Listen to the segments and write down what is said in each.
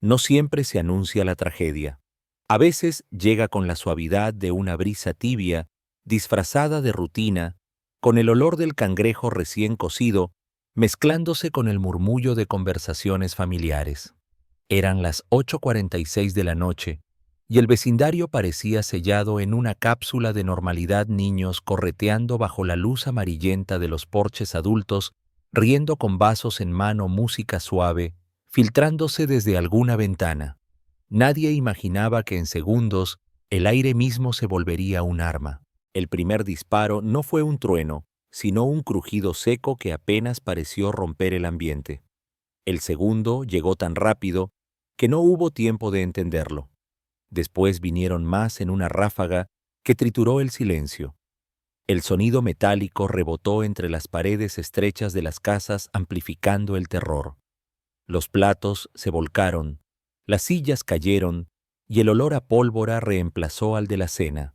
No siempre se anuncia la tragedia. A veces llega con la suavidad de una brisa tibia, disfrazada de rutina, con el olor del cangrejo recién cocido, mezclándose con el murmullo de conversaciones familiares. Eran las 8:46 de la noche, y el vecindario parecía sellado en una cápsula de normalidad, niños correteando bajo la luz amarillenta de los porches, adultos riendo con vasos en mano, música suave, filtrándose desde alguna ventana. Nadie imaginaba que en segundos el aire mismo se volvería un arma. El primer disparo no fue un trueno, sino un crujido seco que apenas pareció romper el ambiente. El segundo llegó tan rápido que no hubo tiempo de entenderlo. Después vinieron más en una ráfaga que trituró el silencio. El sonido metálico rebotó entre las paredes estrechas de las casas, amplificando el terror. Los platos se volcaron, las sillas cayeron y el olor a pólvora reemplazó al de la cena.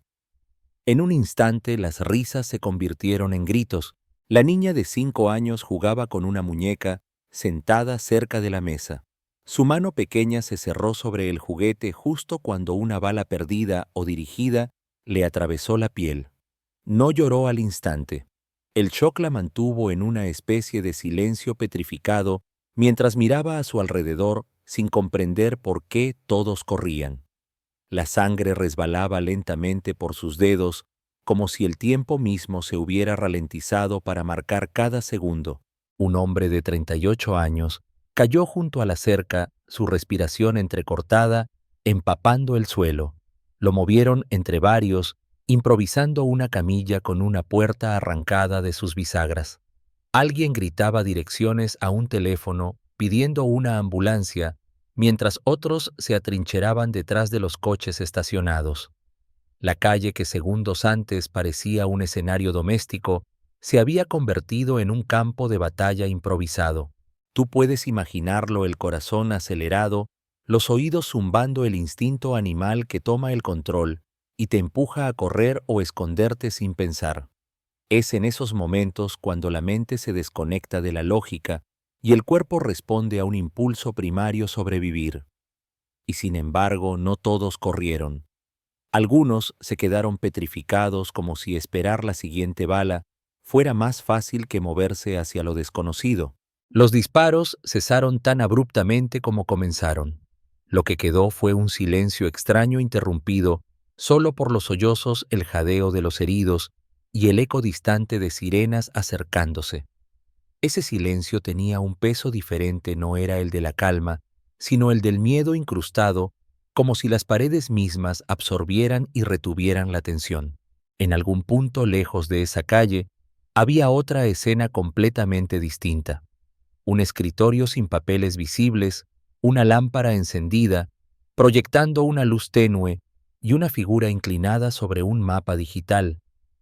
En un instante las risas se convirtieron en gritos. La niña de 5 años jugaba con una muñeca sentada cerca de la mesa. Su mano pequeña se cerró sobre el juguete justo cuando una bala perdida o dirigida le atravesó la piel. No lloró al instante. El shock la mantuvo en una especie de silencio petrificado mientras miraba a su alrededor sin comprender por qué todos corrían. La sangre resbalaba lentamente por sus dedos, como si el tiempo mismo se hubiera ralentizado para marcar cada segundo. Un hombre de 38 años cayó junto a la cerca, su respiración entrecortada, empapando el suelo. Lo movieron entre varios, improvisando una camilla con una puerta arrancada de sus bisagras. Alguien gritaba direcciones a un teléfono pidiendo una ambulancia, mientras otros se atrincheraban detrás de los coches estacionados. La calle, que segundos antes parecía un escenario doméstico, se había convertido en un campo de batalla improvisado. Tú puedes imaginarlo, el corazón acelerado, los oídos zumbando, el instinto animal que toma el control y te empuja a correr o esconderte sin pensar. Es en esos momentos cuando la mente se desconecta de la lógica y el cuerpo responde a un impulso primario: sobrevivir. Y sin embargo, no todos corrieron. Algunos se quedaron petrificados, como si esperar la siguiente bala fuera más fácil que moverse hacia lo desconocido. Los disparos cesaron tan abruptamente como comenzaron. Lo que quedó fue un silencio extraño, interrumpido solo por los sollozos, el jadeo de los heridos y el eco distante de sirenas acercándose. Ese silencio tenía un peso diferente, no era el de la calma, sino el del miedo incrustado, como si las paredes mismas absorbieran y retuvieran la tensión. En algún punto lejos de esa calle, había otra escena completamente distinta. Un escritorio sin papeles visibles, una lámpara encendida, proyectando una luz tenue, y una figura inclinada sobre un mapa digital.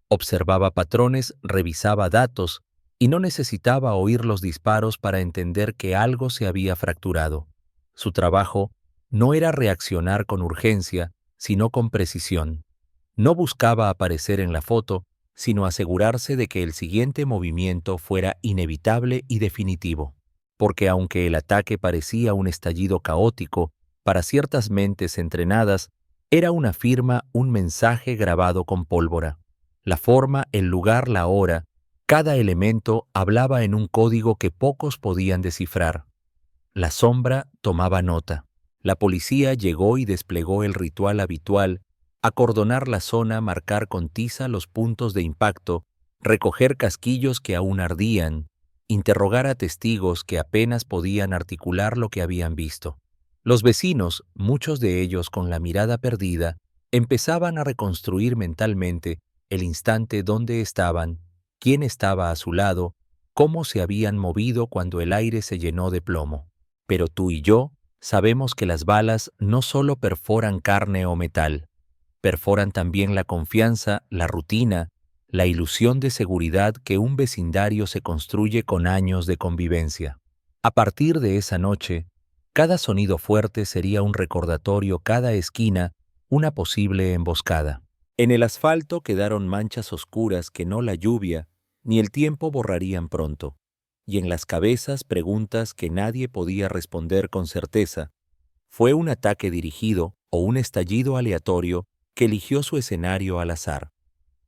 Observaba patrones, revisaba datos, y no necesitaba oír los disparos para entender que algo se había fracturado. Su trabajo no era reaccionar con urgencia, sino con precisión. No buscaba aparecer en la foto, sino asegurarse de que el siguiente movimiento fuera inevitable y definitivo. Porque aunque el ataque parecía un estallido caótico, para ciertas mentes entrenadas, era una firma, un mensaje grabado con pólvora. La forma, el lugar, la hora, cada elemento hablaba en un código que pocos podían descifrar. La sombra tomaba nota. La policía llegó y desplegó el ritual habitual: acordonar la zona, marcar con tiza los puntos de impacto, recoger casquillos que aún ardían, interrogar a testigos que apenas podían articular lo que habían visto. Los vecinos, muchos de ellos con la mirada perdida, empezaban a reconstruir mentalmente el instante donde estaban, quién estaba a su lado, cómo se habían movido cuando el aire se llenó de plomo. Pero tú y yo sabemos que las balas no solo perforan carne o metal, perforan también la confianza, la rutina, la ilusión de seguridad que un vecindario se construye con años de convivencia. A partir de esa noche, cada sonido fuerte sería un recordatorio, cada esquina una posible emboscada. En el asfalto quedaron manchas oscuras que no la lluvia ni el tiempo borrarían pronto, y en las cabezas preguntas que nadie podía responder con certeza. Fue un ataque dirigido o un estallido aleatorio que eligió su escenario al azar.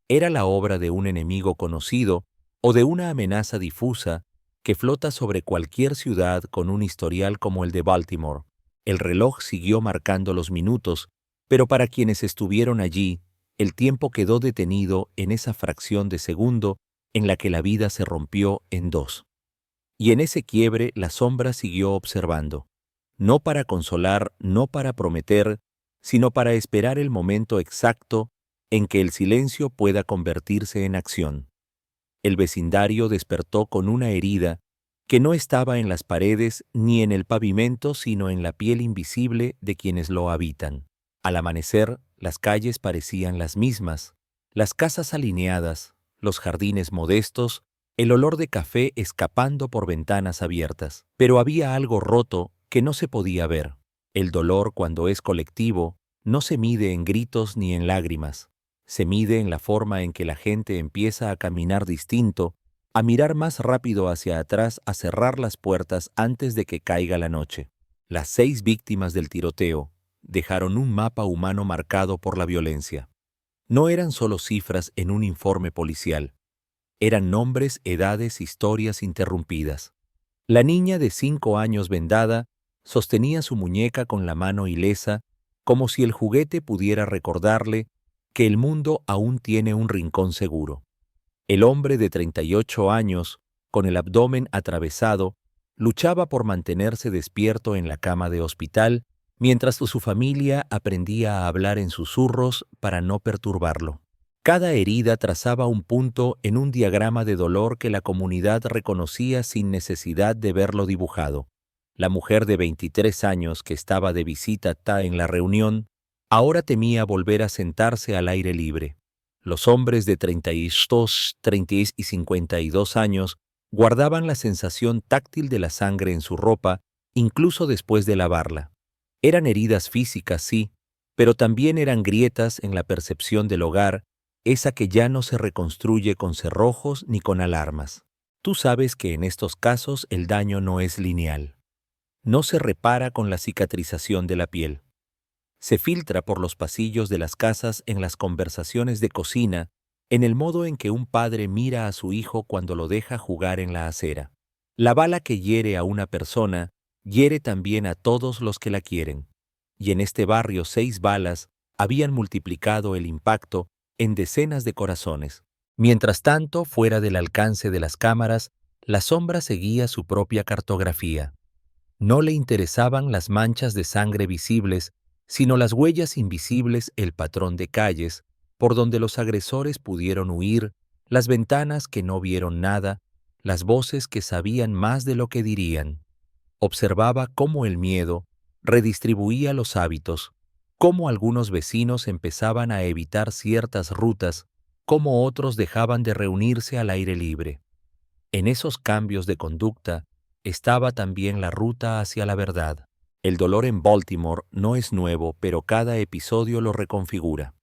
Era la obra de un enemigo conocido o de una amenaza difusa que flota sobre cualquier ciudad con un historial como el de Baltimore. El reloj siguió marcando los minutos, pero para quienes estuvieron allí, el tiempo quedó detenido en esa fracción de segundo en la que la vida se rompió en dos. Y en ese quiebre la sombra siguió observando, no para consolar, no para prometer, sino para esperar el momento exacto en que el silencio pueda convertirse en acción. El vecindario despertó con una herida que no estaba en las paredes ni en el pavimento, sino en la piel invisible de quienes lo habitan. Al amanecer, las calles parecían las mismas, las casas alineadas, los jardines modestos, el olor de café escapando por ventanas abiertas. Pero había algo roto que no se podía ver. El dolor, cuando es colectivo, no se mide en gritos ni en lágrimas. Se mide en la forma en que la gente empieza a caminar distinto, a mirar más rápido hacia atrás, a cerrar las puertas antes de que caiga la noche. Las 6 víctimas del tiroteo dejaron un mapa humano marcado por la violencia. No eran solo cifras en un informe policial. Eran nombres, edades, historias interrumpidas. La niña de 5 años vendada sostenía su muñeca con la mano ilesa, como si el juguete pudiera recordarle que el mundo aún tiene un rincón seguro. El hombre de 38 años, con el abdomen atravesado, luchaba por mantenerse despierto en la cama de hospital, mientras su familia aprendía a hablar en susurros para no perturbarlo. Cada herida trazaba un punto en un diagrama de dolor que la comunidad reconocía sin necesidad de verlo dibujado. La mujer de 23 años que estaba de visita en la reunión ahora temía volver a sentarse al aire libre. Los hombres de 32, 30 y 52 años guardaban la sensación táctil de la sangre en su ropa, incluso después de lavarla. Eran heridas físicas, sí, pero también eran grietas en la percepción del hogar, esa que ya no se reconstruye con cerrojos ni con alarmas. Tú sabes que en estos casos el daño no es lineal. No se repara con la cicatrización de la piel. Se filtra por los pasillos de las casas en las conversaciones de cocina, en el modo en que un padre mira a su hijo cuando lo deja jugar en la acera. La bala que hiere a una persona, hiere también a todos los que la quieren. Y en este barrio 6 balas habían multiplicado el impacto en decenas de corazones. Mientras tanto, fuera del alcance de las cámaras, la sombra seguía su propia cartografía. No le interesaban las manchas de sangre visibles, sino las huellas invisibles, el patrón de calles, por donde los agresores pudieron huir, las ventanas que no vieron nada, las voces que sabían más de lo que dirían. Observaba cómo el miedo redistribuía los hábitos, cómo algunos vecinos empezaban a evitar ciertas rutas, cómo otros dejaban de reunirse al aire libre. En esos cambios de conducta estaba también la ruta hacia la verdad. El dolor en Baltimore no es nuevo, pero cada episodio lo reconfigura.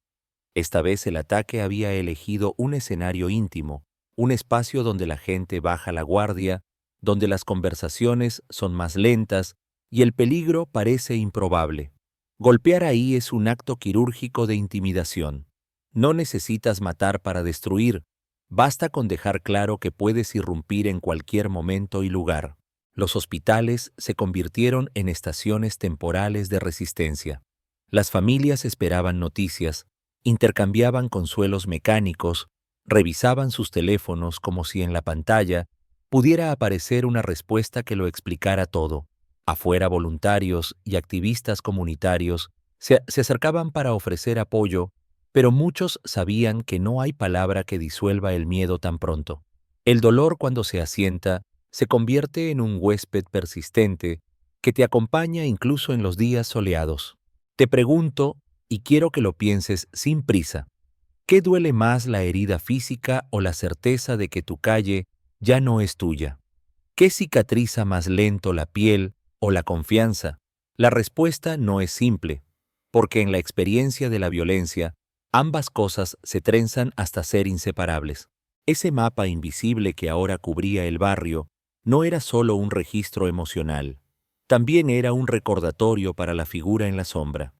Esta vez el ataque había elegido un escenario íntimo, un espacio donde la gente baja la guardia, donde las conversaciones son más lentas y el peligro parece improbable. Golpear ahí es un acto quirúrgico de intimidación. No necesitas matar para destruir, basta con dejar claro que puedes irrumpir en cualquier momento y lugar. Los hospitales se convirtieron en estaciones temporales de resistencia. Las familias esperaban noticias, intercambiaban consuelos mecánicos, revisaban sus teléfonos como si en la pantalla pudiera aparecer una respuesta que lo explicara todo. Afuera, voluntarios y activistas comunitarios se acercaban para ofrecer apoyo, pero muchos sabían que no hay palabra que disuelva el miedo tan pronto. El dolor, cuando se asienta, se convierte en un huésped persistente que te acompaña incluso en los días soleados. Te pregunto, y quiero que lo pienses sin prisa, ¿qué duele más, la herida física o la certeza de que tu calle ya no es tuya? ¿Qué cicatriza más lento, la piel o la confianza? La respuesta no es simple, porque en la experiencia de la violencia, ambas cosas se trenzan hasta ser inseparables. Ese mapa invisible que ahora cubría el barrio no era solo un registro emocional, también era un recordatorio para la figura en la sombra.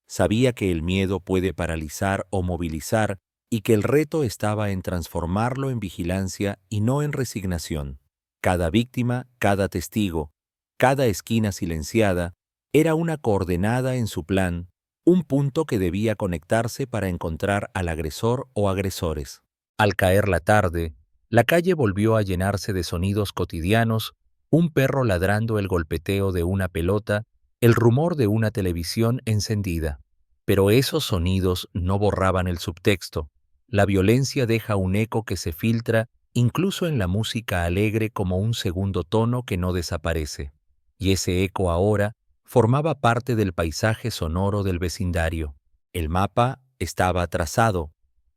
Sabía que el miedo puede paralizar o movilizar y que el reto estaba en transformarlo en vigilancia y no en resignación. Cada víctima, cada testigo, cada esquina silenciada, era una coordenada en su plan, un punto que debía conectarse para encontrar al agresor o agresores. Al caer la tarde, la calle volvió a llenarse de sonidos cotidianos, un perro ladrando, el golpeteo de una pelota, el rumor de una televisión encendida. Pero esos sonidos no borraban el subtexto. La violencia deja un eco que se filtra incluso en la música alegre como un segundo tono que no desaparece. Y ese eco ahora formaba parte del paisaje sonoro del vecindario. El mapa estaba trazado,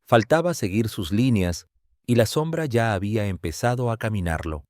faltaba seguir sus líneas y la sombra ya había empezado a caminarlo.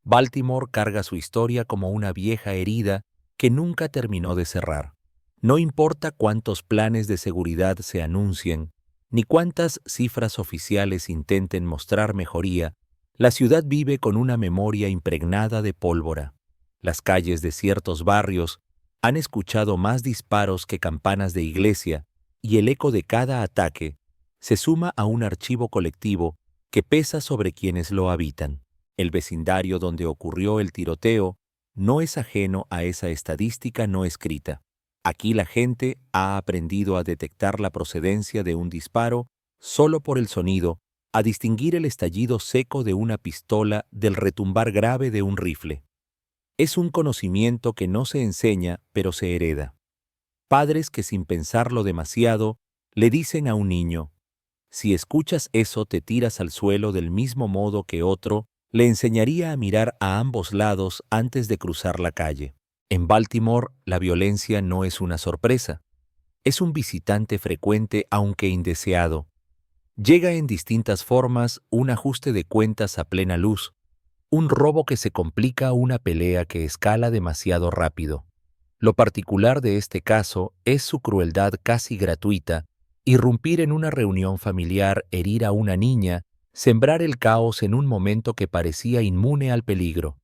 Baltimore carga su historia como una vieja herida que nunca terminó de cerrar. No importa cuántos planes de seguridad se anuncien, ni cuántas cifras oficiales intenten mostrar mejoría, la ciudad vive con una memoria impregnada de pólvora. Las calles de ciertos barrios han escuchado más disparos que campanas de iglesia, y el eco de cada ataque se suma a un archivo colectivo que pesa sobre quienes lo habitan. El vecindario donde ocurrió el tiroteo no es ajeno a esa estadística no escrita. Aquí la gente ha aprendido a detectar la procedencia de un disparo solo por el sonido, a distinguir el estallido seco de una pistola del retumbar grave de un rifle. Es un conocimiento que no se enseña, pero se hereda. Padres que sin pensarlo demasiado le dicen a un niño: si escuchas eso te tiras al suelo del mismo modo que otro le enseñaría a mirar a ambos lados antes de cruzar la calle. En Baltimore, la violencia no es una sorpresa. Es un visitante frecuente aunque indeseado. Llega en distintas formas, un ajuste de cuentas a plena luz, un robo que se complica, una pelea que escala demasiado rápido. Lo particular de este caso es su crueldad casi gratuita: irrumpir en una reunión familiar, herir a una niña, sembrar el caos en un momento que parecía inmune al peligro.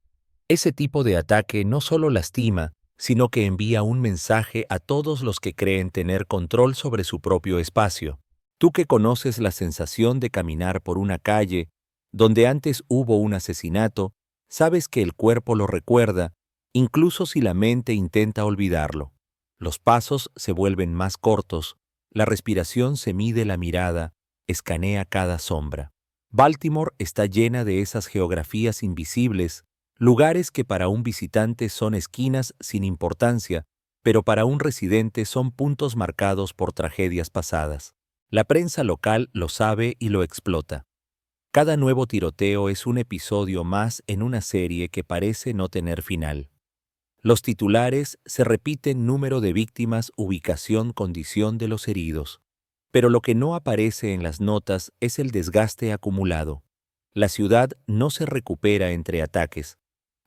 Ese tipo de ataque no solo lastima, sino que envía un mensaje a todos los que creen tener control sobre su propio espacio. Tú que conoces la sensación de caminar por una calle donde antes hubo un asesinato, sabes que el cuerpo lo recuerda, incluso si la mente intenta olvidarlo. Los pasos se vuelven más cortos, la respiración se mide, la mirada escanea cada sombra. Baltimore está llena de esas geografías invisibles, lugares que para un visitante son esquinas sin importancia, pero para un residente son puntos marcados por tragedias pasadas. La prensa local lo sabe y lo explota. Cada nuevo tiroteo es un episodio más en una serie que parece no tener final. Los titulares se repiten: número de víctimas, ubicación, condición de los heridos. Pero lo que no aparece en las notas es el desgaste acumulado. La ciudad no se recupera entre ataques.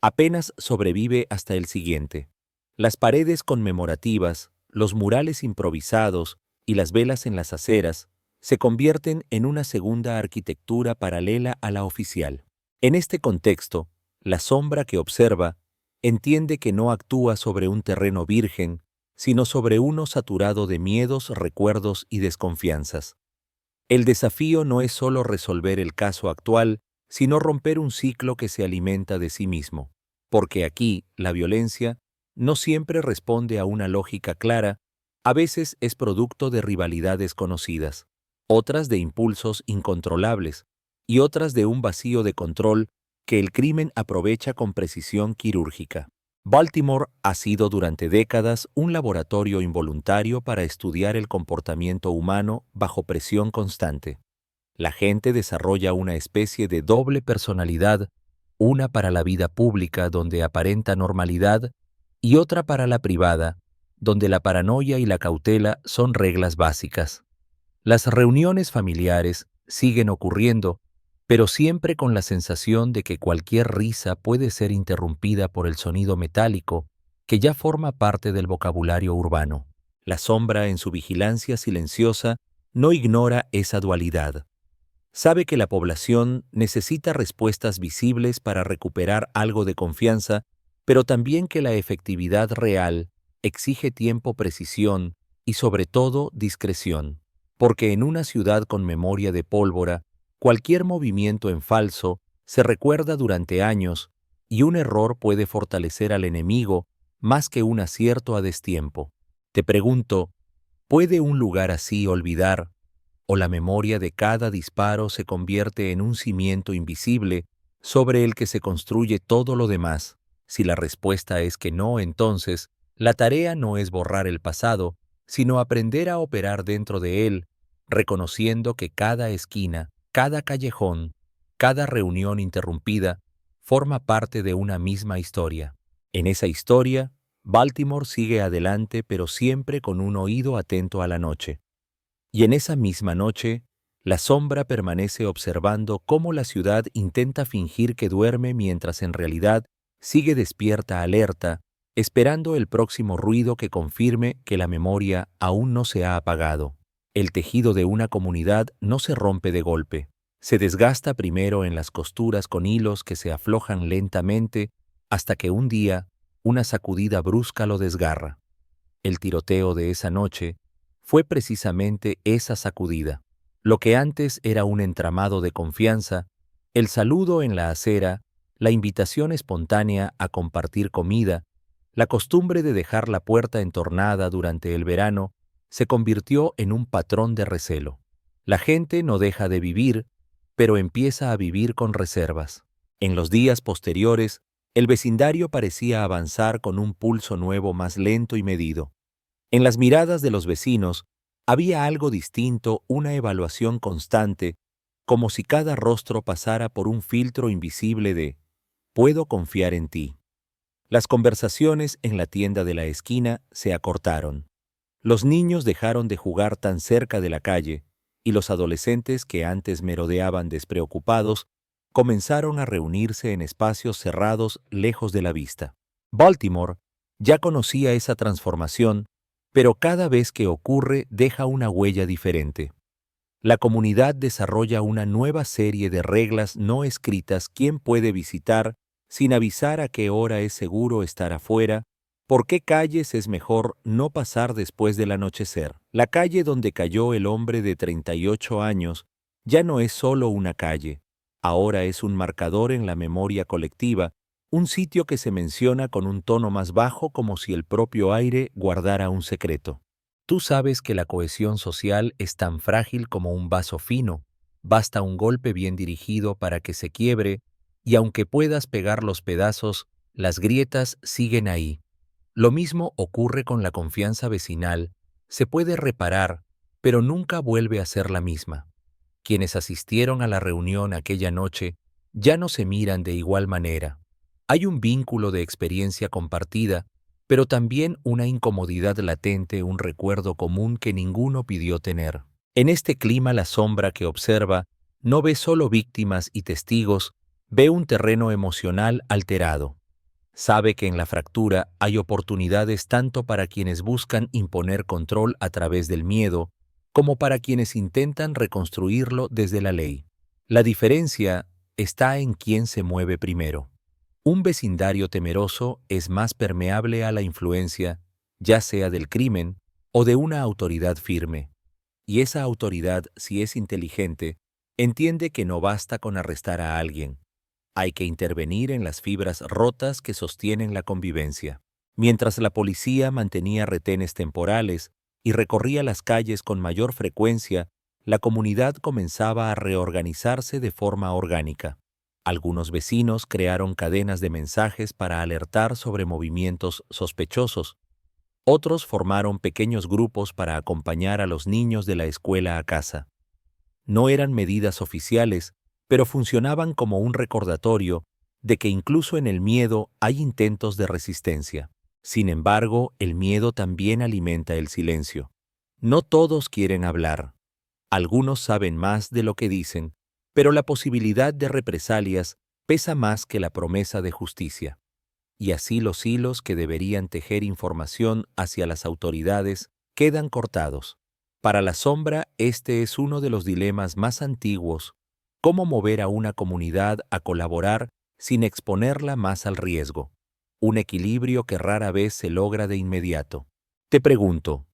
Apenas sobrevive hasta el siguiente. Las paredes conmemorativas, los murales improvisados y las velas en las aceras se convierten en una segunda arquitectura paralela a la oficial. En este contexto, la sombra que observa entiende que no actúa sobre un terreno virgen, sino sobre uno saturado de miedos, recuerdos y desconfianzas. El desafío no es solo resolver el caso actual, sino romper un ciclo que se alimenta de sí mismo. Porque aquí, la violencia no siempre responde a una lógica clara, a veces es producto de rivalidades conocidas, otras de impulsos incontrolables y otras de un vacío de control que el crimen aprovecha con precisión quirúrgica. Baltimore ha sido durante décadas un laboratorio involuntario para estudiar el comportamiento humano bajo presión constante. La gente desarrolla una especie de doble personalidad, una para la vida pública donde aparenta normalidad y otra para la privada, donde la paranoia y la cautela son reglas básicas. Las reuniones familiares siguen ocurriendo, pero siempre con la sensación de que cualquier risa puede ser interrumpida por el sonido metálico que ya forma parte del vocabulario urbano. La sombra, en su vigilancia silenciosa, no ignora esa dualidad. Sabe que la población necesita respuestas visibles para recuperar algo de confianza pero también que la efectividad real exige tiempo, precisión y sobre todo discreción, porque en una ciudad con memoria de pólvora, cualquier movimiento en falso se recuerda durante años y un error puede fortalecer al enemigo más que un acierto a destiempo. Te pregunto, ¿puede un lugar así olvidar, o la memoria de cada disparo se convierte en un cimiento invisible sobre el que se construye todo lo demás? Si la respuesta es que no, entonces la tarea no es borrar el pasado, sino aprender a operar dentro de él, reconociendo que cada esquina, cada callejón, cada reunión interrumpida forma parte de una misma historia. En esa historia, Baltimore sigue adelante, pero siempre con un oído atento a la noche. Y en esa misma noche, la sombra permanece observando cómo la ciudad intenta fingir que duerme mientras en realidad sigue despierta, alerta, esperando el próximo ruido que confirme que la memoria aún no se ha apagado. El tejido de una comunidad no se rompe de golpe. Se desgasta primero en las costuras con hilos que se aflojan lentamente hasta que un día una sacudida brusca lo desgarra. El tiroteo de esa noche fue precisamente esa sacudida. Lo que antes era un entramado de confianza, el saludo en la acera, la invitación espontánea a compartir comida, la costumbre de dejar la puerta entornada durante el verano, se convirtió en un patrón de recelo. La gente no deja de vivir, pero empieza a vivir con reservas. En los días posteriores, el vecindario parecía avanzar con un pulso nuevo, más lento y medido. En las miradas de los vecinos había algo distinto, una evaluación constante, como si cada rostro pasara por un filtro invisible de «puedo confiar en ti». Las conversaciones en la tienda de la esquina se acortaron. Los niños dejaron de jugar tan cerca de la calle, y los adolescentes que antes merodeaban despreocupados comenzaron a reunirse en espacios cerrados lejos de la vista. Baltimore ya conocía esa transformación, pero cada vez que ocurre deja una huella diferente. La comunidad desarrolla una nueva serie de reglas no escritas: quién puede visitar sin avisar, a qué hora es seguro estar afuera, por qué calles es mejor no pasar después del anochecer. La calle donde cayó el hombre de 38 años ya no es solo una calle, ahora es un marcador en la memoria colectiva, un sitio que se menciona con un tono más bajo, como si el propio aire guardara un secreto. Tú sabes que la cohesión social es tan frágil como un vaso fino, basta un golpe bien dirigido para que se quiebre, y aunque puedas pegar los pedazos, las grietas siguen ahí. Lo mismo ocurre con la confianza vecinal, se puede reparar, pero nunca vuelve a ser la misma. Quienes asistieron a la reunión aquella noche ya no se miran de igual manera. Hay un vínculo de experiencia compartida, pero también una incomodidad latente, un recuerdo común que ninguno pidió tener. En este clima, la sombra que observa no ve solo víctimas y testigos, ve un terreno emocional alterado. Sabe que en la fractura hay oportunidades tanto para quienes buscan imponer control a través del miedo, como para quienes intentan reconstruirlo desde la ley. La diferencia está en quién se mueve primero. Un vecindario temeroso es más permeable a la influencia, ya sea del crimen o de una autoridad firme. Y esa autoridad, si es inteligente, entiende que no basta con arrestar a alguien. Hay que intervenir en las fibras rotas que sostienen la convivencia. Mientras la policía mantenía retenes temporales y recorría las calles con mayor frecuencia, la comunidad comenzaba a reorganizarse de forma orgánica. Algunos vecinos crearon cadenas de mensajes para alertar sobre movimientos sospechosos. Otros formaron pequeños grupos para acompañar a los niños de la escuela a casa. No eran medidas oficiales, pero funcionaban como un recordatorio de que incluso en el miedo hay intentos de resistencia. Sin embargo, el miedo también alimenta el silencio. No todos quieren hablar. Algunos saben más de lo que dicen, pero la posibilidad de represalias pesa más que la promesa de justicia. Y así los hilos que deberían tejer información hacia las autoridades quedan cortados. Para la sombra, este es uno de los dilemas más antiguos: cómo mover a una comunidad a colaborar sin exponerla más al riesgo. un equilibrio que rara vez se logra de inmediato. Te pregunto,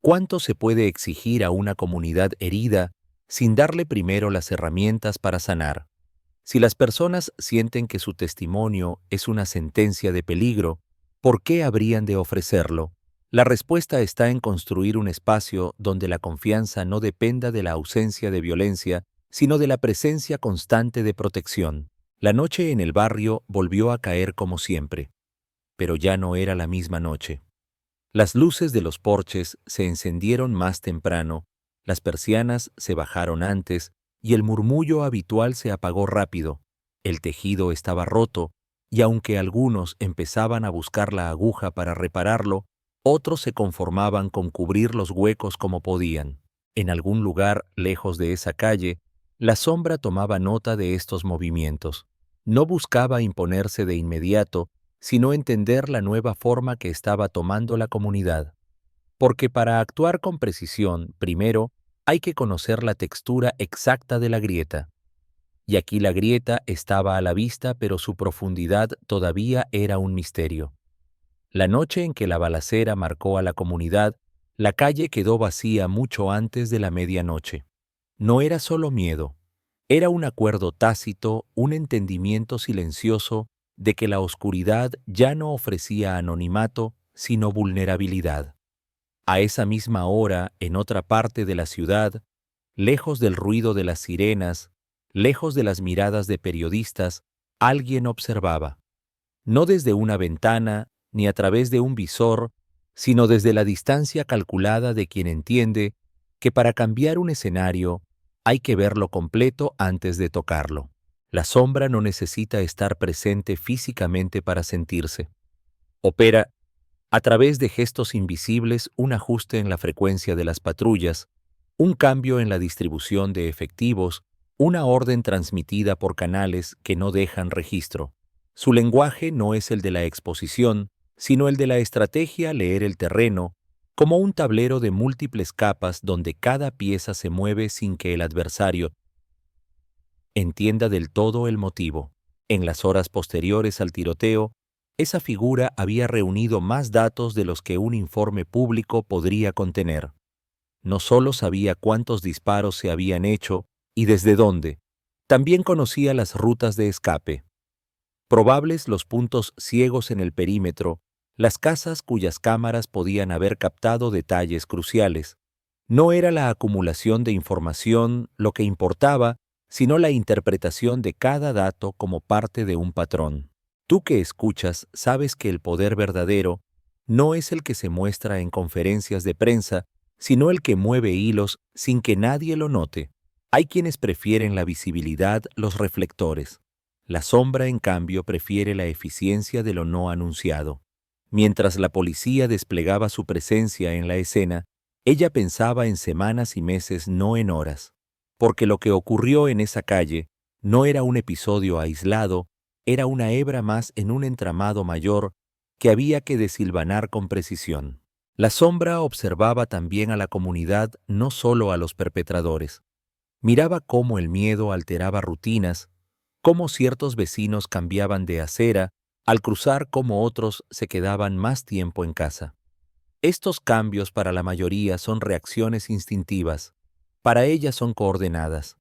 ¿cuánto se puede exigir a una comunidad herida sin darle primero las herramientas para sanar? Si las personas sienten que su testimonio es una sentencia de peligro, ¿por qué habrían de ofrecerlo? La respuesta está en construir un espacio donde la confianza no dependa de la ausencia de violencia, sino de la presencia constante de protección. La noche en el barrio volvió a caer como siempre, pero ya no era la misma noche. Las luces de los porches se encendieron más temprano, las persianas se bajaron antes y el murmullo habitual se apagó rápido. El tejido estaba roto y aunque algunos empezaban a buscar la aguja para repararlo, otros se conformaban con cubrir los huecos como podían. En algún lugar lejos de esa calle, la sombra tomaba nota de estos movimientos. No buscaba imponerse de inmediato, sino entender la nueva forma que estaba tomando la comunidad. Porque para actuar con precisión, primero, hay que conocer la textura exacta de la grieta. Y aquí la grieta estaba a la vista, pero su profundidad todavía era un misterio. La noche en que la balacera marcó a la comunidad, la calle quedó vacía mucho antes de la medianoche. No era solo miedo, era un acuerdo tácito, un entendimiento silencioso de que la oscuridad ya no ofrecía anonimato, sino vulnerabilidad. A esa misma hora, en otra parte de la ciudad, lejos del ruido de las sirenas, lejos de las miradas de periodistas, alguien observaba. No desde una ventana, ni a través de un visor, sino desde la distancia calculada de quien entiende que para cambiar un escenario hay que verlo completo antes de tocarlo. La sombra no necesita estar presente físicamente para sentirse. Opera a través de gestos invisibles, un ajuste en la frecuencia de las patrullas, un cambio en la distribución de efectivos, una orden transmitida por canales que no dejan registro. Su lenguaje no es el de la exposición, sino el de la estrategia leer el terreno, como un tablero de múltiples capas donde cada pieza se mueve sin que el adversario entienda del todo el motivo. En las horas posteriores al tiroteo, esa figura había reunido más datos de los que un informe público podría contener. No solo sabía cuántos disparos se habían hecho y desde dónde, también conocía las rutas de escape. Probables los puntos ciegos en el perímetro, las casas cuyas cámaras podían haber captado detalles cruciales. No era la acumulación de información lo que importaba, sino la interpretación de cada dato como parte de un patrón. Tú que escuchas sabes que el poder verdadero no es el que se muestra en conferencias de prensa, sino el que mueve hilos sin que nadie lo note. Hay quienes prefieren la visibilidad, los reflectores. La sombra, en cambio, prefiere la eficiencia de lo no anunciado. Mientras la policía desplegaba su presencia en la escena, ella pensaba en semanas y meses, no en horas. Porque lo que ocurrió en esa calle no era un episodio aislado, era una hebra más en un entramado mayor que había que desilvanar con precisión. La sombra observaba también a la comunidad, no solo a los perpetradores. Miraba cómo el miedo alteraba rutinas, cómo ciertos vecinos cambiaban de acera, al cruzar cómo otros se quedaban más tiempo en casa. Estos cambios para la mayoría son reacciones instintivas, para ella son coordenadas,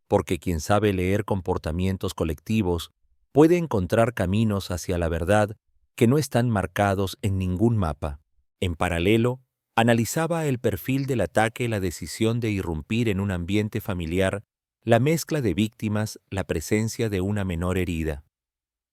porque quien sabe leer comportamientos colectivos puede encontrar caminos hacia la verdad que no están marcados en ningún mapa. En paralelo, analizaba el perfil del ataque, la decisión de irrumpir en un ambiente familiar, la mezcla de víctimas, la presencia de una menor herida.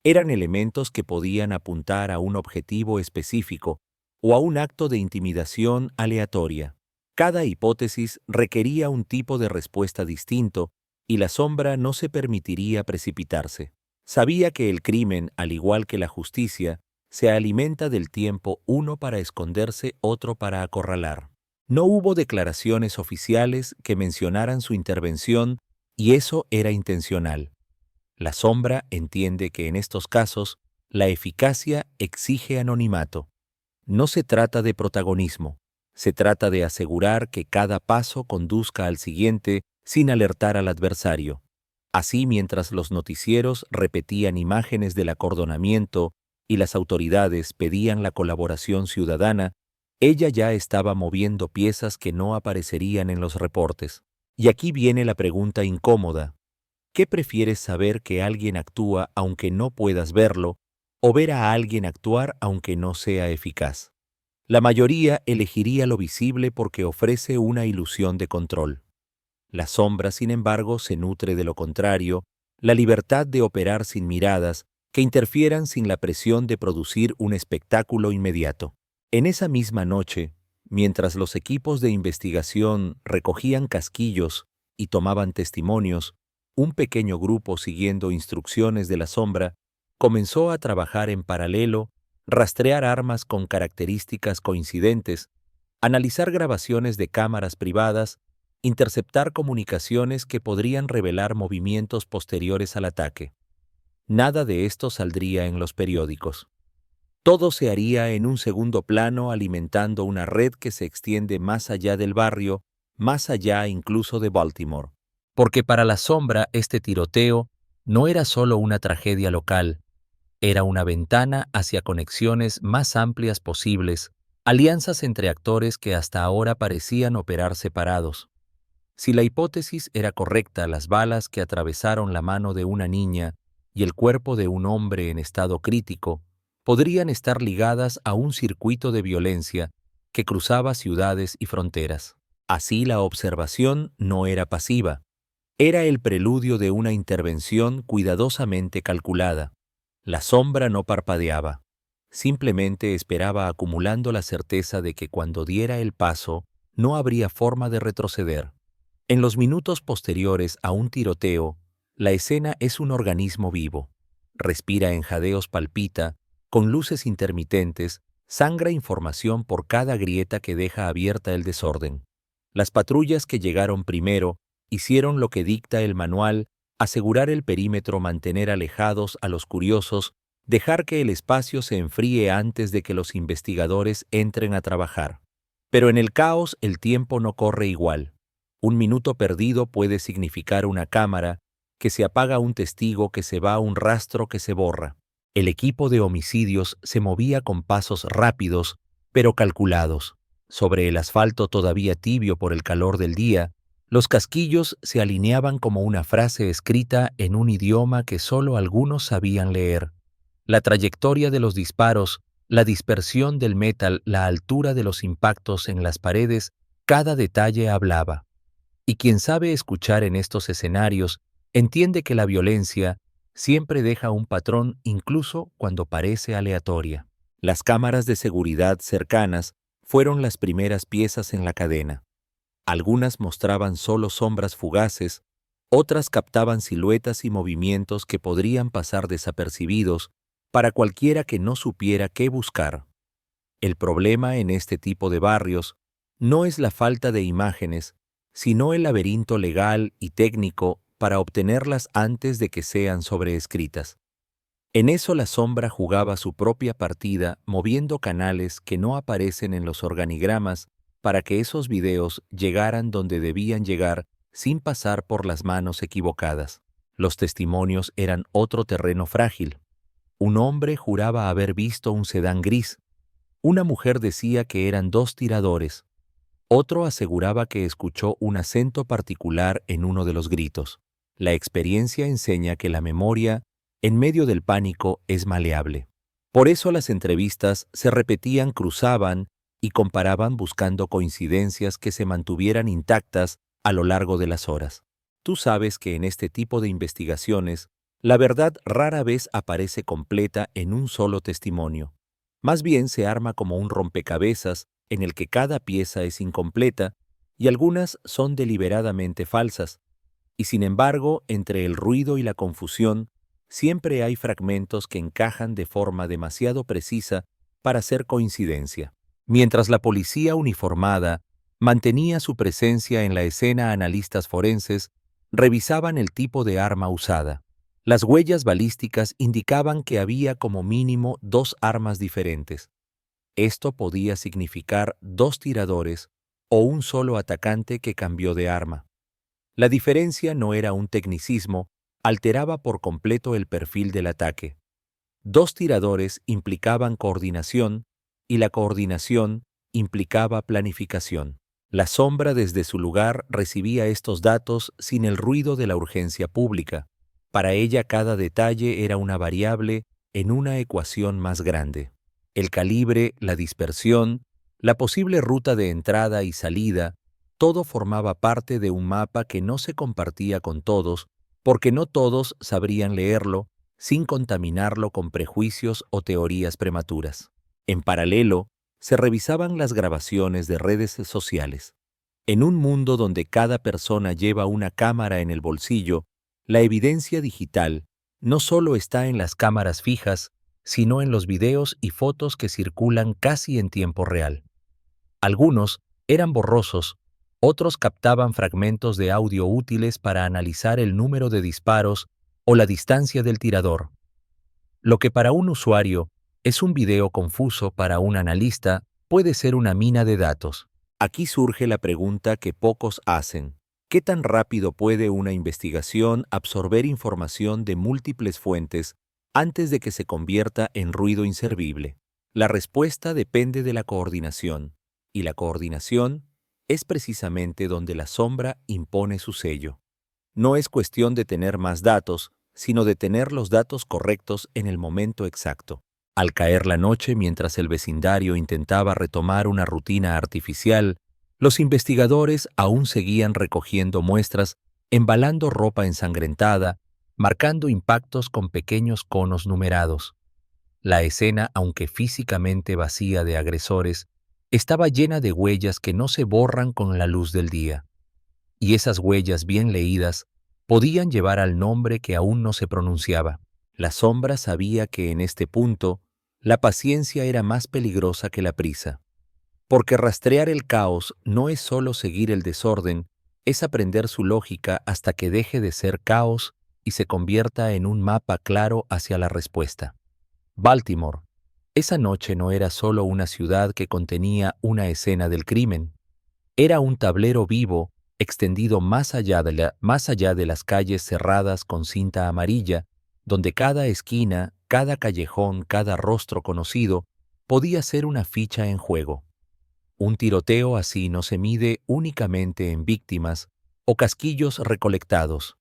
Eran elementos que podían apuntar a un objetivo específico o a un acto de intimidación aleatoria. Cada hipótesis requería un tipo de respuesta distinto y la sombra no se permitiría precipitarse. Sabía que el crimen, al igual que la justicia, se alimenta del tiempo, uno para esconderse, otro para acorralar. No hubo declaraciones oficiales que mencionaran su intervención y eso era intencional. La sombra entiende que en estos casos la eficacia exige anonimato. No se trata de protagonismo, se trata de asegurar que cada paso conduzca al siguiente sin alertar al adversario. Así, mientras los noticieros repetían imágenes del acordonamiento y las autoridades pedían la colaboración ciudadana, ella ya estaba moviendo piezas que no aparecerían en los reportes. Y aquí viene la pregunta incómoda. ¿Qué prefieres saber que alguien actúa aunque no puedas verlo, o ver a alguien actuar aunque no sea eficaz? La mayoría elegiría lo visible porque ofrece una ilusión de control. La sombra, sin embargo, se nutre de lo contrario, la libertad de operar sin miradas que interfieran sin la presión de producir un espectáculo inmediato. En esa misma noche, mientras los equipos de investigación recogían casquillos y tomaban testimonios, un pequeño grupo, siguiendo instrucciones de la sombra, comenzó a trabajar en paralelo, rastrear armas con características coincidentes, analizar grabaciones de cámaras privadas, interceptar comunicaciones que podrían revelar movimientos posteriores al ataque. Nada de esto saldría en los periódicos. Todo se haría en un segundo plano, alimentando una red que se extiende más allá del barrio, más allá incluso de Baltimore. Porque para la sombra este tiroteo no era solo una tragedia local, era una ventana hacia conexiones más amplias posibles, alianzas entre actores que hasta ahora parecían operar separados. Si la hipótesis era correcta, las balas que atravesaron la mano de una niña y el cuerpo de un hombre en estado crítico podrían estar ligadas a un circuito de violencia que cruzaba ciudades y fronteras. Así la observación no era pasiva, era el preludio de una intervención cuidadosamente calculada. La sombra no parpadeaba, simplemente esperaba, acumulando la certeza de que cuando diera el paso no habría forma de retroceder. En los minutos posteriores a un tiroteo, la escena es un organismo vivo. Respira en jadeos, palpita, con luces intermitentes, sangra información por cada grieta que deja abierta el desorden. Las patrullas que llegaron primero hicieron lo que dicta el manual: asegurar el perímetro, mantener alejados a los curiosos, dejar que el espacio se enfríe antes de que los investigadores entren a trabajar. Pero en el caos el tiempo no corre igual. Un minuto perdido puede significar una cámara que se apaga, un testigo que se va, un rastro que se borra. El equipo de homicidios se movía con pasos rápidos, pero calculados. Sobre el asfalto todavía tibio por el calor del día, los casquillos se alineaban como una frase escrita en un idioma que solo algunos sabían leer. La trayectoria de los disparos, la dispersión del metal, la altura de los impactos en las paredes, cada detalle hablaba. Y quien sabe escuchar en estos escenarios entiende que la violencia siempre deja un patrón, incluso cuando parece aleatoria. Las cámaras de seguridad cercanas fueron las primeras piezas en la cadena. Algunas mostraban solo sombras fugaces, otras captaban siluetas y movimientos que podrían pasar desapercibidos para cualquiera que no supiera qué buscar. El problema en este tipo de barrios no es la falta de imágenes, sino el laberinto legal y técnico para obtenerlas antes de que sean sobreescritas. En eso la sombra jugaba su propia partida, moviendo canales que no aparecen en los organigramas para que esos videos llegaran donde debían llegar sin pasar por las manos equivocadas. Los testimonios eran otro terreno frágil. Un hombre juraba haber visto un sedán gris. Una mujer decía que eran dos tiradores. Otro aseguraba que escuchó un acento particular en uno de los gritos. La experiencia enseña que la memoria, en medio del pánico, es maleable. Por eso las entrevistas se repetían, cruzaban y comparaban, buscando coincidencias que se mantuvieran intactas a lo largo de las horas. Tú sabes que en este tipo de investigaciones, la verdad rara vez aparece completa en un solo testimonio. Más bien se arma como un rompecabezas en el que cada pieza es incompleta y algunas son deliberadamente falsas. Y sin embargo, entre el ruido y la confusión, siempre hay fragmentos que encajan de forma demasiado precisa para ser coincidencia. Mientras la policía uniformada mantenía su presencia en la escena, analistas forenses revisaban el tipo de arma usada. Las huellas balísticas indicaban que había como mínimo dos armas diferentes. Esto podía significar dos tiradores o un solo atacante que cambió de arma. La diferencia no era un tecnicismo, alteraba por completo el perfil del ataque. 2 tiradores implicaban coordinación y la coordinación implicaba planificación. La sombra desde su lugar recibía estos datos sin el ruido de la urgencia pública. Para ella cada detalle era una variable en una ecuación más grande. El calibre, la dispersión, la posible ruta de entrada y salida, todo formaba parte de un mapa que no se compartía con todos, porque no todos sabrían leerlo sin contaminarlo con prejuicios o teorías prematuras. En paralelo, se revisaban las grabaciones de redes sociales. En un mundo donde cada persona lleva una cámara en el bolsillo, la evidencia digital no solo está en las cámaras fijas, sino en los videos y fotos que circulan casi en tiempo real. Algunos eran borrosos, otros captaban fragmentos de audio útiles para analizar el número de disparos o la distancia del tirador. Lo que para un usuario es un video confuso, para un analista puede ser una mina de datos. Aquí surge la pregunta que pocos hacen. ¿Qué tan rápido puede una investigación absorber información de múltiples fuentes antes de que se convierta en ruido inservible? La respuesta depende de la coordinación, y la coordinación es precisamente donde la sombra impone su sello. No es cuestión de tener más datos, sino de tener los datos correctos en el momento exacto. Al caer la noche, mientras el vecindario intentaba retomar una rutina artificial, los investigadores aún seguían recogiendo muestras, embalando ropa ensangrentada, marcando impactos con pequeños conos numerados. La escena, aunque físicamente vacía de agresores, estaba llena de huellas que no se borran con la luz del día. Y esas huellas bien leídas podían llevar al nombre que aún no se pronunciaba. La sombra sabía que en este punto la paciencia era más peligrosa que la prisa. Porque rastrear el caos no es solo seguir el desorden, es aprender su lógica hasta que deje de ser caos y se convierta en un mapa claro hacia la respuesta. Baltimore. Esa noche no era solo una ciudad que contenía una escena del crimen. Era un tablero vivo extendido más allá de las calles cerradas con cinta amarilla, donde cada esquina, cada callejón, cada rostro conocido podía ser una ficha en juego. Un tiroteo así no se mide únicamente en víctimas o casquillos recolectados.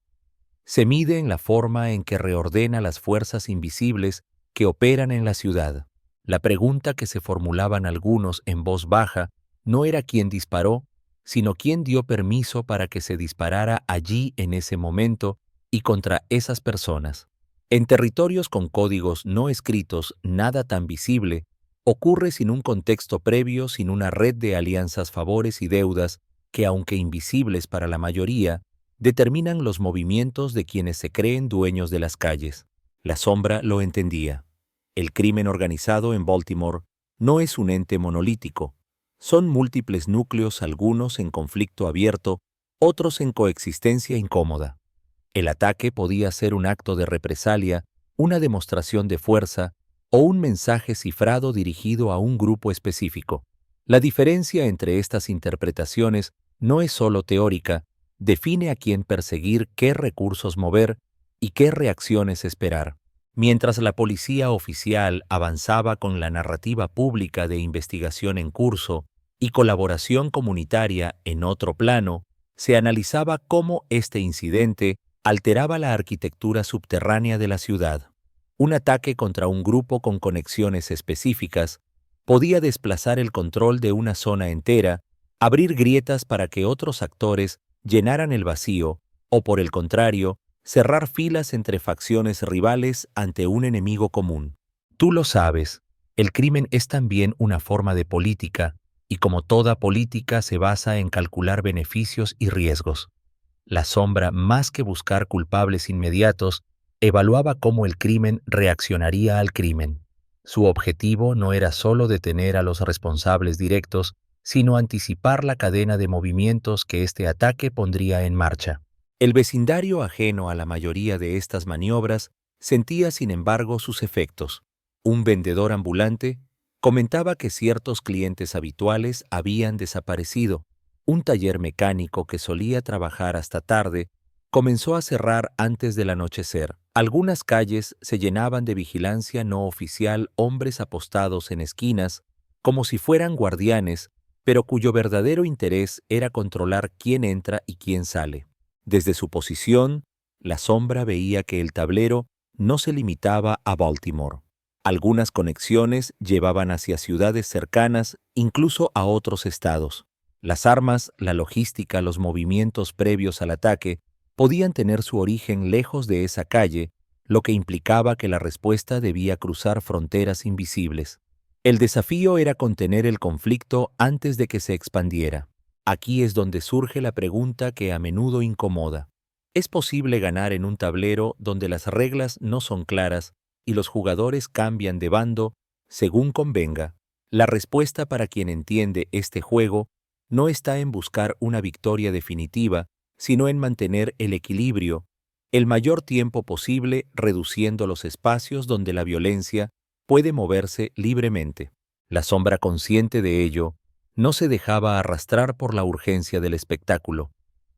Se mide en la forma en que reordena las fuerzas invisibles que operan en la ciudad. La pregunta que se formulaban algunos en voz baja no era quién disparó, sino quién dio permiso para que se disparara allí en ese momento y contra esas personas. En territorios con códigos no escritos, nada tan visible ocurre sin un contexto previo, sin una red de alianzas, favores y deudas que, aunque invisibles para la mayoría, determinan los movimientos de quienes se creen dueños de las calles. La sombra lo entendía. El crimen organizado en Baltimore no es un ente monolítico. Son múltiples núcleos, algunos en conflicto abierto, otros en coexistencia incómoda. El ataque podía ser un acto de represalia, una demostración de fuerza o un mensaje cifrado dirigido a un grupo específico. La diferencia entre estas interpretaciones no es solo teórica, define a quién perseguir, qué recursos mover y qué reacciones esperar. Mientras la policía oficial avanzaba con la narrativa pública de investigación en curso y colaboración comunitaria en otro plano, se analizaba cómo este incidente alteraba la arquitectura subterránea de la ciudad. Un ataque contra un grupo con conexiones específicas podía desplazar el control de una zona entera, abrir grietas para que otros actores llenaran el vacío, o por el contrario, cerrar filas entre facciones rivales ante un enemigo común. Tú lo sabes, el crimen es también una forma de política, y como toda política se basa en calcular beneficios y riesgos. La sombra, más que buscar culpables inmediatos, evaluaba cómo el crimen reaccionaría al crimen. Su objetivo no era solo detener a los responsables directos, sino anticipar la cadena de movimientos que este ataque pondría en marcha. El vecindario, ajeno a la mayoría de estas maniobras, sentía sin embargo sus efectos. Un vendedor ambulante comentaba que ciertos clientes habituales habían desaparecido. Un taller mecánico que solía trabajar hasta tarde comenzó a cerrar antes del anochecer. Algunas calles se llenaban de vigilancia no oficial, hombres apostados en esquinas, como si fueran guardianes, pero cuyo verdadero interés era controlar quién entra y quién sale. Desde su posición, la sombra veía que el tablero no se limitaba a Baltimore. Algunas conexiones llevaban hacia ciudades cercanas, incluso a otros estados. Las armas, la logística, los movimientos previos al ataque podían tener su origen lejos de esa calle, lo que implicaba que la respuesta debía cruzar fronteras invisibles. El desafío era contener el conflicto antes de que se expandiera. Aquí es donde surge la pregunta que a menudo incomoda. ¿Es posible ganar en un tablero donde las reglas no son claras y los jugadores cambian de bando según convenga? La respuesta para quien entiende este juego no está en buscar una victoria definitiva, sino en mantener el equilibrio el mayor tiempo posible, reduciendo los espacios donde la violencia puede moverse libremente. La sombra, consciente de ello, no se dejaba arrastrar por la urgencia del espectáculo.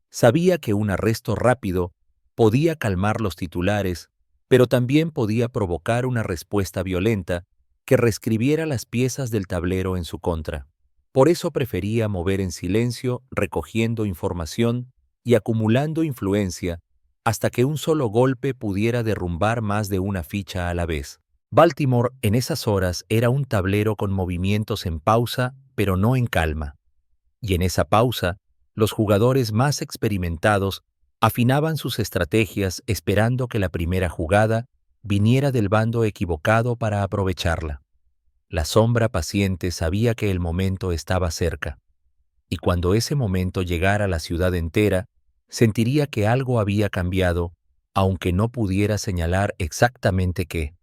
Sabía que un arresto rápido podía calmar los titulares, pero también podía provocar una respuesta violenta que reescribiera las piezas del tablero en su contra. Por eso prefería mover en silencio, recogiendo información y acumulando influencia hasta que un solo golpe pudiera derrumbar más de una ficha a la vez. Baltimore en esas horas era un tablero con movimientos en pausa, pero no en calma. Y en esa pausa, los jugadores más experimentados afinaban sus estrategias esperando que la primera jugada viniera del bando equivocado para aprovecharla. La sombra paciente sabía que el momento estaba cerca, y cuando ese momento llegara a la ciudad entera, sentiría que algo había cambiado, aunque no pudiera señalar exactamente qué.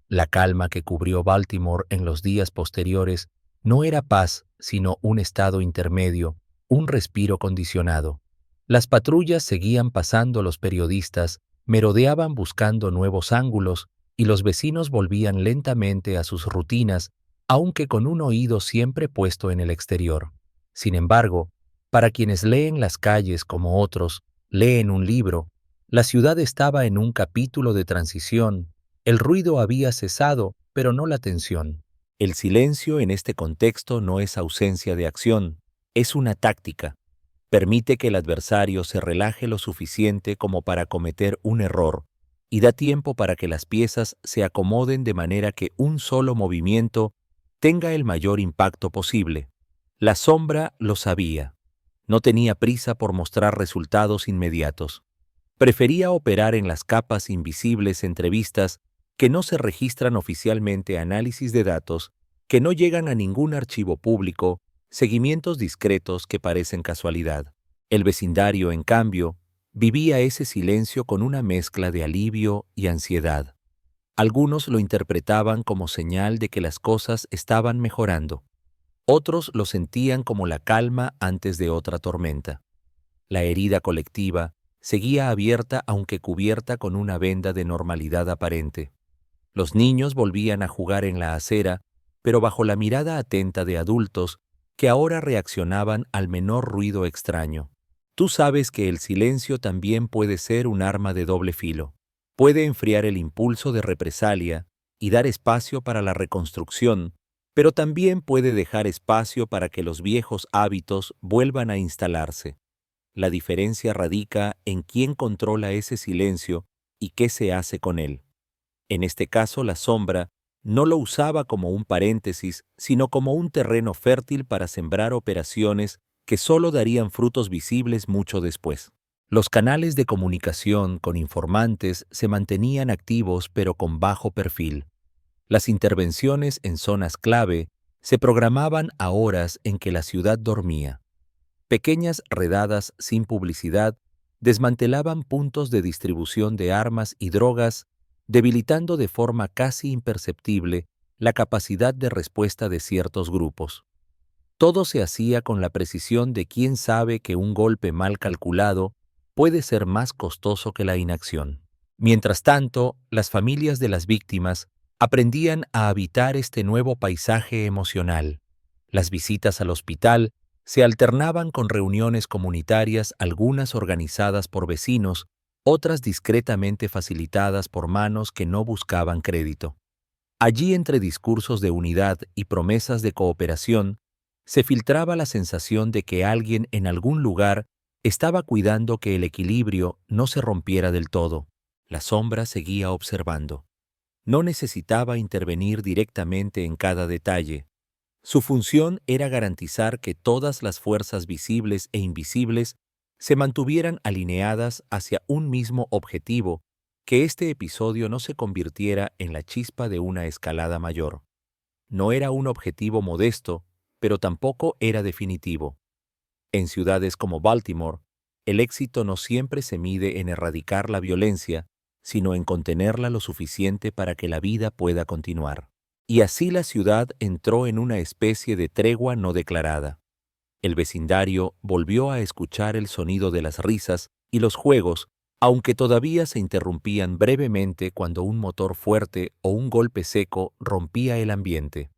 La calma que cubrió Baltimore en los días posteriores no era paz, sino un estado intermedio, un respiro condicionado. Las patrullas seguían pasando, los periodistas merodeaban buscando nuevos ángulos y los vecinos volvían lentamente a sus rutinas, aunque con un oído siempre puesto en el exterior. Sin embargo, para quienes leen las calles como otros leen un libro, la ciudad estaba en un capítulo de transición. El ruido había cesado, pero no la tensión. El silencio en este contexto no es ausencia de acción, es una táctica. Permite que el adversario se relaje lo suficiente como para cometer un error y da tiempo para que las piezas se acomoden de manera que un solo movimiento tenga el mayor impacto posible. La sombra lo sabía. No tenía prisa por mostrar resultados inmediatos. Prefería operar en las capas invisibles, entrevistas que no se registran oficialmente, análisis de datos que no llegan a ningún archivo público, seguimientos discretos que parecen casualidad. El vecindario, en cambio, vivía ese silencio con una mezcla de alivio y ansiedad. Algunos lo interpretaban como señal de que las cosas estaban mejorando. Otros lo sentían como la calma antes de otra tormenta. La herida colectiva seguía abierta, aunque cubierta con una venda de normalidad aparente. Los niños volvían a jugar en la acera, pero bajo la mirada atenta de adultos que ahora reaccionaban al menor ruido extraño. Tú sabes que el silencio también puede ser un arma de doble filo. Puede enfriar el impulso de represalia y dar espacio para la reconstrucción, pero también puede dejar espacio para que los viejos hábitos vuelvan a instalarse. La diferencia radica en quién controla ese silencio y qué se hace con él. En este caso, la sombra no lo usaba como un paréntesis, sino como un terreno fértil para sembrar operaciones que solo darían frutos visibles mucho después. Los canales de comunicación con informantes se mantenían activos, pero con bajo perfil. Las intervenciones en zonas clave se programaban a horas en que la ciudad dormía. Pequeñas redadas sin publicidad desmantelaban puntos de distribución de armas y drogas, debilitando de forma casi imperceptible la capacidad de respuesta de ciertos grupos. Todo se hacía con la precisión de quien sabe que un golpe mal calculado puede ser más costoso que la inacción. Mientras tanto, las familias de las víctimas aprendían a habitar este nuevo paisaje emocional. Las visitas al hospital se alternaban con reuniones comunitarias, algunas organizadas por vecinos, otras discretamente facilitadas por manos que no buscaban crédito. Allí, entre discursos de unidad y promesas de cooperación, se filtraba la sensación de que alguien en algún lugar estaba cuidando que el equilibrio no se rompiera del todo. La sombra seguía observando. No necesitaba intervenir directamente en cada detalle. Su función era garantizar que todas las fuerzas visibles e invisibles se mantuvieran alineadas hacia un mismo objetivo, que este episodio no se convirtiera en la chispa de una escalada mayor. No era un objetivo modesto, pero tampoco era definitivo. En ciudades como Baltimore, el éxito no siempre se mide en erradicar la violencia, sino en contenerla lo suficiente para que la vida pueda continuar. Y así la ciudad entró en una especie de tregua no declarada. El vecindario volvió a escuchar el sonido de las risas y los juegos, aunque todavía se interrumpían brevemente cuando un motor fuerte o un golpe seco rompía el ambiente.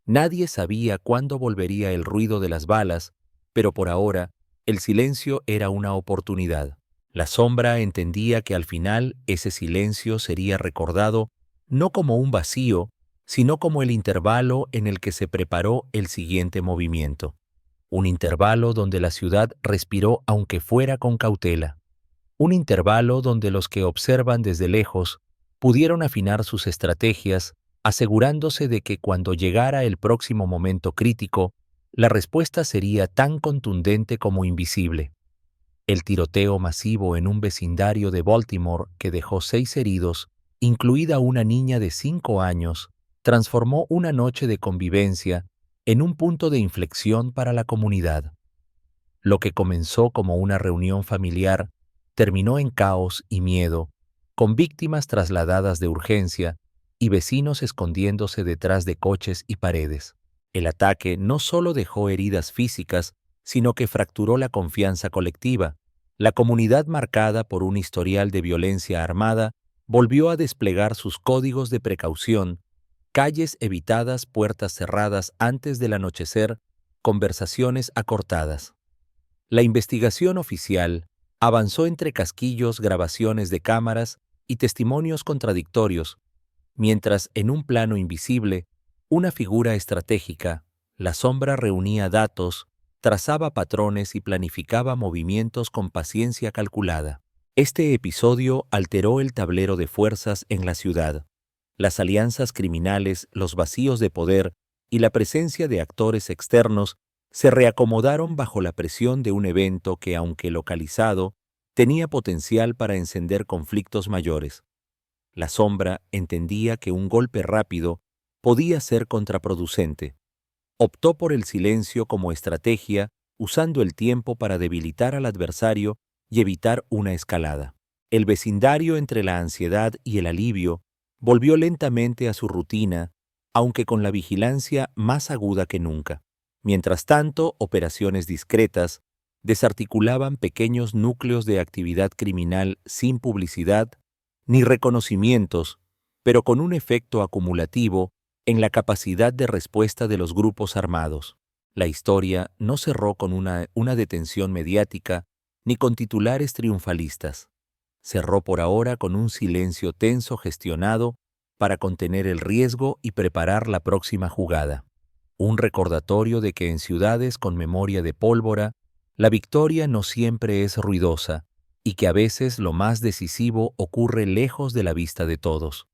Nadie sabía cuándo volvería el ruido de las balas, pero por ahora el silencio era una oportunidad. La sombra entendía que al final ese silencio sería recordado no como un vacío, sino como el intervalo en el que se preparó el siguiente movimiento. Un intervalo donde la ciudad respiró aunque fuera con cautela. Un intervalo donde los que observan desde lejos pudieron afinar sus estrategias, asegurándose de que cuando llegara el próximo momento crítico, la respuesta sería tan contundente como invisible. El tiroteo masivo en un vecindario de Baltimore que dejó 6 heridos, incluida una niña de 5 años, transformó una noche de convivencia en un punto de inflexión para la comunidad. Lo que comenzó como una reunión familiar terminó en caos y miedo, con víctimas trasladadas de urgencia y vecinos escondiéndose detrás de coches y paredes. El ataque no solo dejó heridas físicas, sino que fracturó la confianza colectiva. La comunidad, marcada por un historial de violencia armada, volvió a desplegar sus códigos de precaución: calles evitadas, puertas cerradas antes del anochecer, conversaciones acortadas. La investigación oficial avanzó entre casquillos, grabaciones de cámaras y testimonios contradictorios, mientras en un plano invisible, una figura estratégica, la sombra, reunía datos, trazaba patrones y planificaba movimientos con paciencia calculada. Este episodio alteró el tablero de fuerzas en la ciudad. Las alianzas criminales, los vacíos de poder y la presencia de actores externos se reacomodaron bajo la presión de un evento que, aunque localizado, tenía potencial para encender conflictos mayores. La sombra entendía que un golpe rápido podía ser contraproducente. Optó por el silencio como estrategia, usando el tiempo para debilitar al adversario y evitar una escalada. El vecindario, entre la ansiedad y el alivio, volvió lentamente a su rutina, aunque con la vigilancia más aguda que nunca. Mientras tanto, operaciones discretas desarticulaban pequeños núcleos de actividad criminal sin publicidad ni reconocimientos, pero con un efecto acumulativo en la capacidad de respuesta de los grupos armados. La historia no cerró con una detención mediática ni con titulares triunfalistas. Cerró por ahora con un silencio tenso gestionado para contener el riesgo y preparar la próxima jugada. Un recordatorio de que en ciudades con memoria de pólvora, la victoria no siempre es ruidosa y que a veces lo más decisivo ocurre lejos de la vista de todos.